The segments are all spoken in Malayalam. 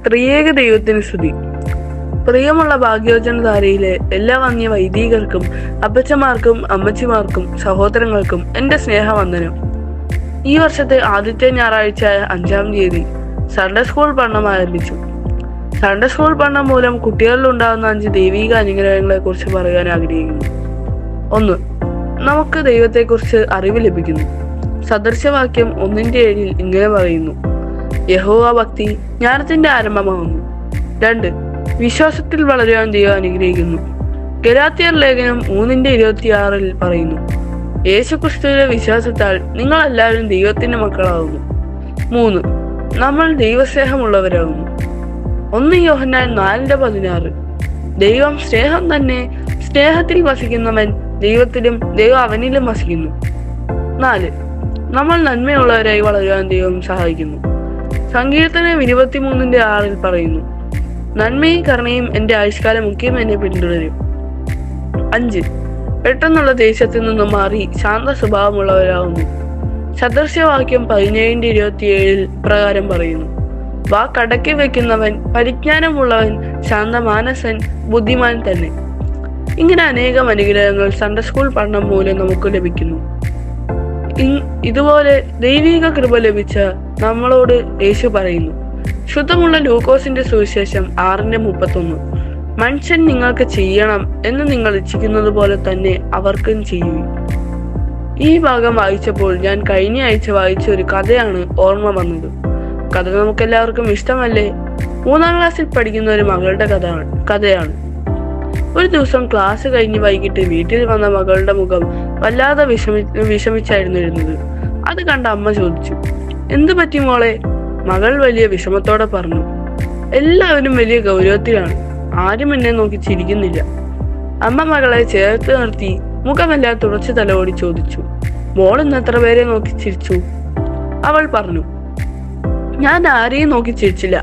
ത്രിയേക ദൈവത്തിന് സ്തുതി. പ്രിയമുള്ള ഭാഗ്യവചനധാരയിലെ എല്ലാ വന്യ വൈദികർക്കും, അപ്പച്ചമാർക്കും, അമ്മച്ചിമാർക്കും, സഹോദരങ്ങൾക്കും എൻ്റെ സ്നേഹവന്ദനം. ഈ വർഷത്തെ ആദ്യത്തെ ഞായറാഴ്ചയായ 5-ാം തീയതി സൺഡേ സ്കൂൾ പഠനം ആരംഭിച്ചു. സൺഡേ സ്കൂൾ പഠനം മൂലം കുട്ടികളിൽ ഉണ്ടാകുന്ന 5 ദൈവിക അനുഗ്രഹങ്ങളെ കുറിച്ച് പറയാൻ ആഗ്രഹിക്കുന്നു. 1. നമുക്ക് ദൈവത്തെക്കുറിച്ച് അറിവ് ലഭിക്കുന്നു. സദൃശവാക്യം 1:7 ഇങ്ങനെ പറയുന്നു: യഹോവ ഭക്തി ജ്ഞാനത്തിന്റെ ആരംഭമാകുന്നു. 2. വിശ്വാസത്തിൽ വളരുവാൻ ദൈവം അനുഗ്രഹിക്കുന്നു. ഗലാത്യർ ലേഖനം 3:26 പറയുന്നു: യേശുക്രിസ്തുവിലെ വിശ്വാസത്താൽ നിങ്ങൾ എല്ലാവരും ദൈവത്തിന്റെ മക്കളാകുന്നു. 3. നമ്മൾ ദൈവസ്നേഹമുള്ളവരാകുന്നു. 1 യോഹന്നാൻ 4:16 ദൈവം സ്നേഹം തന്നെ. സ്നേഹത്തിൽ വസിക്കുന്നവൻ ദൈവത്തിലും ദൈവം അവനിലും വസിക്കുന്നു. 4. നമ്മൾ നന്മയുള്ളവരായി വളരുവാൻ ദൈവം സഹായിക്കുന്നു. സങ്കീർത്തനം 23:6 പറയുന്നു: നന്മയും കരുണയും എൻ്റെ ആയുഷ്കാലം മുഖ്യം എന്നെ പിന്തുടരും. 5. പെട്ടെന്നുള്ള ദേഷ്യത്തിൽ നിന്നും മാറി ശാന്ത സ്വഭാവമുള്ളവരാകുന്നു. സദൃശവാക്യം 17:27 പ്രകാരം പറയുന്നു: വാക്കടക്കി വെക്കുന്നവൻ, പരിജ്ഞാനമുള്ളവൻ, ശാന്തമാനസൻ, ബുദ്ധിമാൻ തന്നെ. ഇങ്ങനെ അനേകം അനുഗ്രഹങ്ങൾ സൺഡേ സ്കൂൾ പഠനം മൂലം നമുക്ക് ലഭിക്കുന്നു. ഇതുപോലെ ദൈവിക കൃപ ലഭിച്ച നമ്മളോട് യേശു പറയുന്നു. ശുദ്ധമുള്ള ലൂക്കോസിന്റെ സുവിശേഷം 6:31 മനുഷ്യൻ നിങ്ങൾക്ക് ചെയ്യണം എന്ന് നിങ്ങൾ ഇച്ഛിക്കുന്നത് പോലെ തന്നെ അവർക്കും ചെയ്യും. ഈ ഭാഗം വായിച്ചപ്പോൾ ഞാൻ കഴിഞ്ഞ ആഴ്ച വായിച്ച ഒരു കഥയാണ് ഓർമ്മ വന്നത്. കഥ നമുക്കെല്ലാവർക്കും ഇഷ്ടമല്ലേ? 3-ാം ക്ലാസ്സിൽ പഠിക്കുന്ന ഒരു മകളുടെ കഥയാണ്. ഒരു ദിവസം ക്ലാസ് കഴിഞ്ഞ് വൈകിട്ട് വീട്ടിൽ വന്ന മകളുടെ മുഖം വല്ലാതെ വിഷമിച്ചായിരുന്നു ഇരുന്നത്. അത് കണ്ട അമ്മ ചോദിച്ചു: എന്തു പറ്റി മോളെ? മകൾ വലിയ വിഷമത്തോടെ പറഞ്ഞു: എല്ലാവരും വലിയ ഗൗരവത്തിലാണ്, ആരും എന്നെ നോക്കി ചിരിക്കുന്നില്ല. അമ്മ മകളെ ചേർത്ത് നിർത്തി മുഖമെല്ലാം തുടച്ചു തലോടി ചോദിച്ചു: മോൾ ഇന്ന് എത്ര പേരെ നോക്കി ചിരിച്ചു? അവൾ പറഞ്ഞു: ഞാൻ ആരെയും നോക്കി ചിരിച്ചില്ല,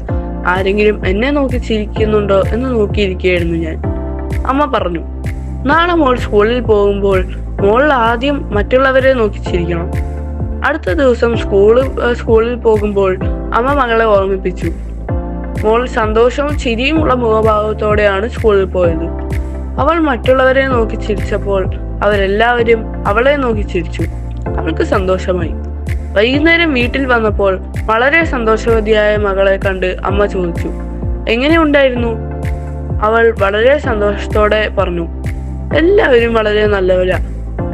ആരെങ്കിലും എന്നെ നോക്കി ചിരിക്കുന്നുണ്ടോ എന്ന് നോക്കിയിരിക്കുകയായിരുന്നു ഞാൻ. അമ്മ പറഞ്ഞു: നാളെ മോൾ സ്കൂളിൽ പോകുമ്പോൾ മോൾ ആദ്യം മറ്റുള്ളവരെ നോക്കി ചിരിക്കണം. അടുത്ത ദിവസം സ്കൂളിൽ പോകുമ്പോൾ അമ്മ മകളെ ഓർമ്മിപ്പിച്ചു. മോൾ സന്തോഷവും ചിരിയുമുള്ള മുഖഭാവത്തോടെയാണ് സ്കൂളിൽ പോയത്. അവൾ മറ്റുള്ളവരെ നോക്കി ചിരിച്ചപ്പോൾ അവരെല്ലാവരും അവളെ നോക്കി ചിരിച്ചു. അവൾക്ക് സന്തോഷമായി. വൈകുന്നേരം വീട്ടിൽ വന്നപ്പോൾ വളരെ സന്തോഷവതിയായ മകളെ കണ്ട് അമ്മ ചോദിച്ചു: എങ്ങനെ ഉണ്ടായിരുന്നു? അവൾ വളരെ സന്തോഷത്തോടെ പറഞ്ഞു: എല്ലാവരും വളരെ നല്ലവരാ.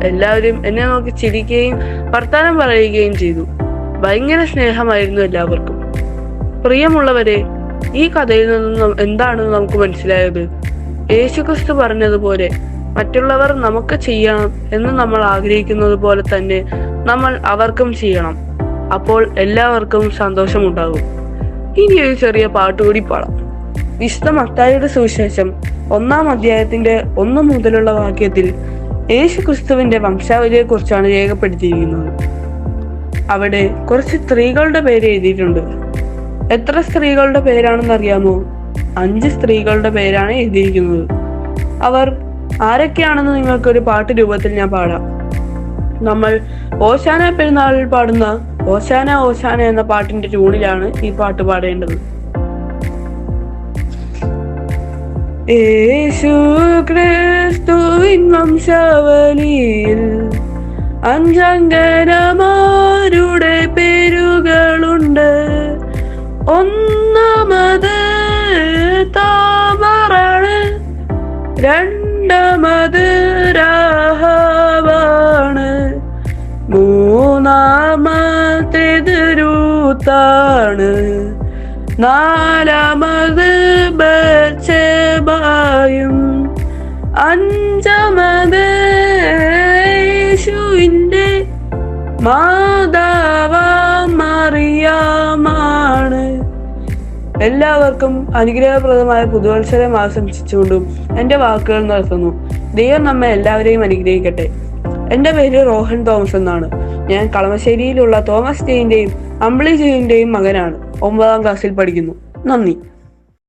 എല്ലാവരും എന്നെ നോക്കി ചിരിക്കുകയും വർത്താനം പറയുകയും ചെയ്തു. ഭയങ്കര സ്നേഹമായിരുന്നു എല്ലാവർക്കും. പ്രിയമുള്ളവരെ, ഈ കഥയിൽ നിന്നും എന്താണ് നമുക്ക് മനസ്സിലായത്? യേശുക്രിസ്തു പറഞ്ഞതുപോലെ മറ്റുള്ളവർ നമുക്ക് ചെയ്യണം എന്ന് നമ്മൾ ആഗ്രഹിക്കുന്നത് പോലെ തന്നെ നമ്മൾ അവർക്കും ചെയ്യണം. അപ്പോൾ എല്ലാവർക്കും സന്തോഷമുണ്ടാകും. ഇനി ഒരു ചെറിയ പാട്ടുകൂടി പാടാം. വിശുദ്ധ മത്തായിയുടെ സുവിശേഷം 1-ാം അധ്യായത്തിന്റെ 1 മുതലുള്ള വാക്യത്തിൽ യേശുക്രിസ്തുവിന്റെ വംശാവലിയെ കുറിച്ചാണ് രേഖപ്പെടുത്തിയിരിക്കുന്നത്. അവിടെ കുറച്ച് സ്ത്രീകളുടെ പേര് എഴുതിയിട്ടുണ്ട്. എത്ര സ്ത്രീകളുടെ പേരാണെന്ന് അറിയാമോ? 5 സ്ത്രീകളുടെ പേരാണ് എഴുതിയിരിക്കുന്നത്. അവർ ആരൊക്കെയാണെന്ന് നിങ്ങൾക്കൊരു പാട്ട് രൂപത്തിൽ ഞാൻ പാടാം. നമ്മൾ ഓശാന പെരുന്നാളിൽ പാടുന്ന ഓശാന ഓശാന എന്ന പാട്ടിന്റെ ട്യൂണിലാണ് ഈ പാട്ട് പാടേണ്ടത്. യേശു ക്രിസ്തുവിൻ വംശാവലിയിൽ 5 അങ്കനമാരുടെ പേരുകളുണ്ട്. 1-ാമത് താമറാണ്, 2-ാമത് രാഹാബാണ്, 3-ാമത്തേത് രൂത്താണ്, 4-ാമത് ബത്ശേബയും, 5-ാമത് യേശുവിന്റെ മാതാവാം മറിയാമാണ്. എല്ലാവർക്കും അനുഗ്രഹപ്രദമായ പുതുവത്സരം ആശംസിച്ചുകൊണ്ടും എൻ്റെ വാക്കുകൾ നിർത്തുന്നു. ദൈവം നമ്മെ എല്ലാവരെയും അനുഗ്രഹിക്കട്ടെ. എൻ്റെ പേര് റോഹൻ തോമസ് എന്നാണ്. ഞാൻ കളമശ്ശേരിയിലുള്ള തോമസ് ജെയിന്റെയും അമ്പിളി ജെയിന്റെയും മകനാണ്. 9-ാം ക്ലാസ്സിൽ പഠിക്കുന്നു. നന്ദി.